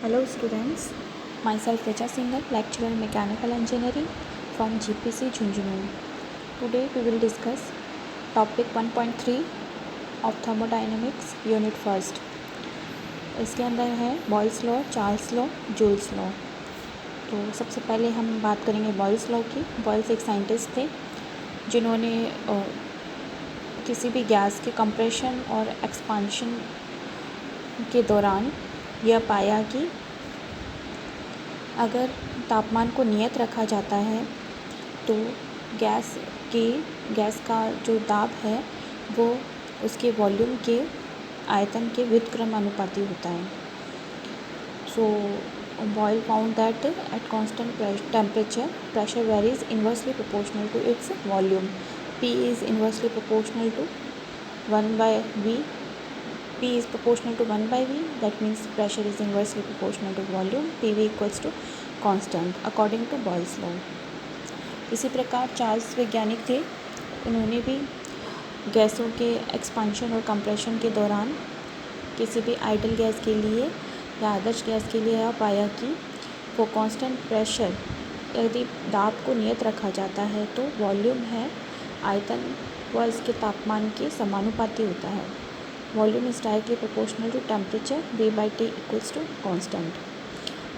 Hello students, myself Richa Singhal, lecturer in Mechanical Engineering from GPC Junjunu. Today we will discuss topic 1.3 of Thermodynamics Unit First. इसके अंदर है Boyle's law, Charles law, joules law. तो सबसे पहले हम बात करेंगे बॉयल्स लॉ की। बॉयल्स एक साइंटिस्ट थे जिन्होंने किसी भी गैस के कंप्रेशन और एक्सपांशन के दौरान यह पाया कि अगर तापमान को नियत रखा जाता है तो गैस का जो दाब है वो उसके वॉल्यूम के आयतन के व्युत्क्रमानुपाती होता है। So Boyle found that at constant temperature pressure varies inversely proportional to its volume. P is inversely proportional to 1 by V. P is proportional to 1 by V, that means pressure is inversely proportional to volume. PV equals to constant according to Boyle's law. इसी प्रकार Charles वैज्ञानिक थे, उन्होंने भी गैसों के expansion और compression के दौरान किसी भी आइडल गैस के लिए या आदर्श गैस के लिए यह पाया कि वो कांस्टेंट प्रेशर यदि दाब को नियत रखा जाता है तो वॉल्यूम है आयतन व इसके तापमान के समानुपाती होता है। Volume is directly proportional to temperature, V by T equals to constant.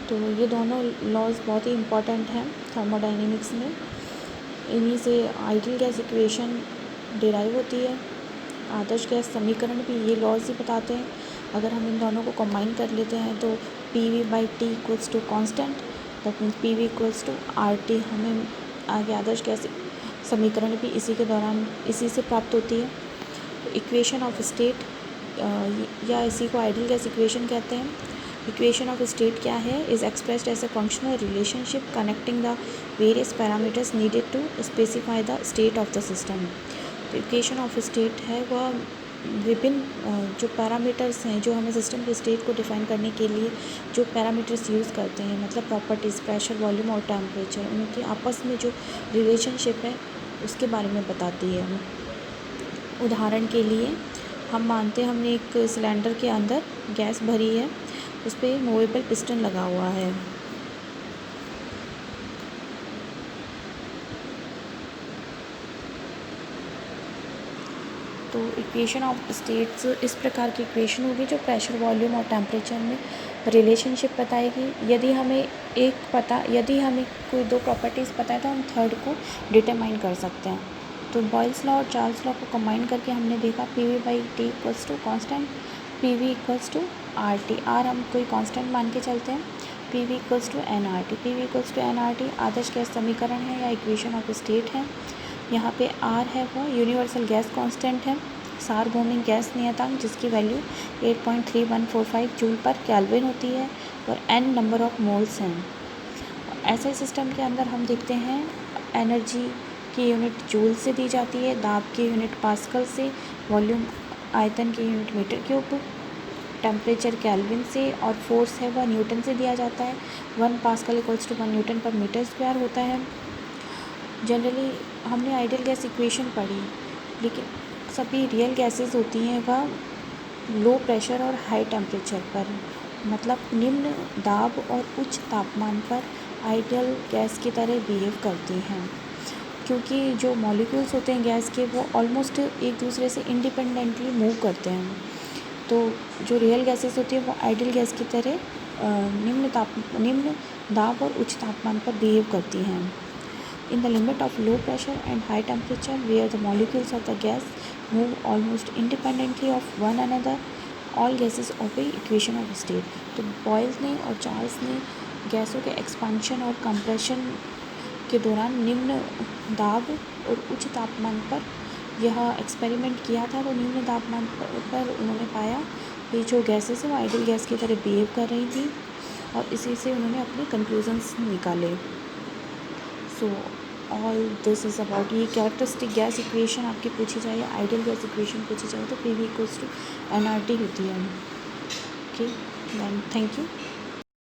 तो ये दोनों लॉज बहुत ही इम्पॉर्टेंट हैं थर्मोडाइनमिक्स में। इन्हीं से आइडियल गैस इक्वेशन डिराइव होती है, आदर्श गैस समीकरण भी ये लॉज ही बताते हैं। अगर हम इन दोनों को कंबाइन कर लेते हैं तो PV by T equals to constant, that means PV equals to RT। हमें आगे आदर्श गैस समीकरण भी इसी से प्राप्त होती है। इक्वेशन ऑफ स्टेट या इसी को आइडियल गैस इक्वेशन कहते हैं। इक्वेशन ऑफ स्टेट क्या है? Is expressed as a functional relationship connecting the various parameters needed to specify the state of the system. तो इक्वेशन ऑफ स्टेट है वह विभिन्न जो पैरामीटर्स हैं जो हमें सिस्टम के स्टेट को डिफाइन करने के लिए जो पैरामीटर्स यूज़ करते हैं, मतलब प्रॉपर्टीज़, प्रेशर, वॉल्यूम और टेम्परेचर, उनकी आपस में जो रिलेशनशिप है उसके बारे में बताती है। उदाहरण के लिए हम मानते हैं हमने एक सिलेंडर के अंदर गैस भरी है, उस पर मूवेबल पिस्टन लगा हुआ है। तो इक्वेशन ऑफ स्टेट्स इस प्रकार की इक्वेशन होगी जो प्रेशर, वॉल्यूम और टेम्परेचर में रिलेशनशिप बताएगी। यदि हमें कोई दो प्रॉपर्टीज़ पता है तो हम थर्ड को डिटरमाइन कर सकते हैं। तो बॉयल्स लॉ और चार्ल्स लॉ को कंबाइन करके हमने देखा PV by T equals to constant, PV equals to RT। R हम कोई कांस्टेंट मान के चलते हैं। PV equals to nRT। PV equals to nRT आदर्श गैस समीकरण है या इक्वेशन ऑफ स्टेट है। यहाँ पे R है वो यूनिवर्सल गैस कांस्टेंट है, सार्वभौमिक गैस नियतांक जिसकी वैल्यू 8.3145 जूल पर केल्विन होती है, और N नंबर ऑफ मोल्स हैं। ऐसे सिस्टम के अंदर हम देखते हैं एनर्जी की यूनिट जूल से दी जाती है, दाब की यूनिट पास्कल से, वॉल्यूम आयतन की unit metre cube, temperature kelvin से, और फोर्स है वह न्यूटन से दिया जाता है। 1 पास्कल इक्वल्स टू 1 न्यूटन पर मीटर स्क्वायर होता है। जनरली हमने आइडियल गैस इक्वेशन पढ़ी, लेकिन सभी रियल गैसेस होती हैं वह लो प्रेशर और हाई टेम्परेचर पर, मतलब निम्न दाब और उच्च तापमान पर आइडियल गैस की तरह बिहेव करती हैं, क्योंकि जो मॉलिक्यूल्स होते हैं गैस के वो ऑलमोस्ट एक दूसरे से इंडिपेंडेंटली मूव करते हैं। तो जो रियल गैसेस होती हैं वो आइडियल गैस की तरह निम्न दाब और उच्च तापमान पर बिहेव करती हैं। In the limit of low pressure and high temperature, where the molecules of the gas move almost independently of one another, all gases obey equation of state. तो बॉयल्स ने और चार्ल्स ने गैसों के एक्सपांशन और compression के दौरान निम्न दाब और उच्च तापमान पर यह एक्सपेरिमेंट किया था। तो निम्न तापमान पर उन्होंने पाया कि जो गैसेस हैं वो आइडियल गैस की तरह बिहेव कर रही थी, और इसी से उन्होंने अपने कंक्लूजन्स निकाले। So all this is about ये कैरेक्टरिस्टिक गैस इक्वेशन आपकी पूछी जाए या आइडियल गैस इक्वेशन पूछी जाए तो PV इक्वल्स टू nRT होती है। Okay, then thank you.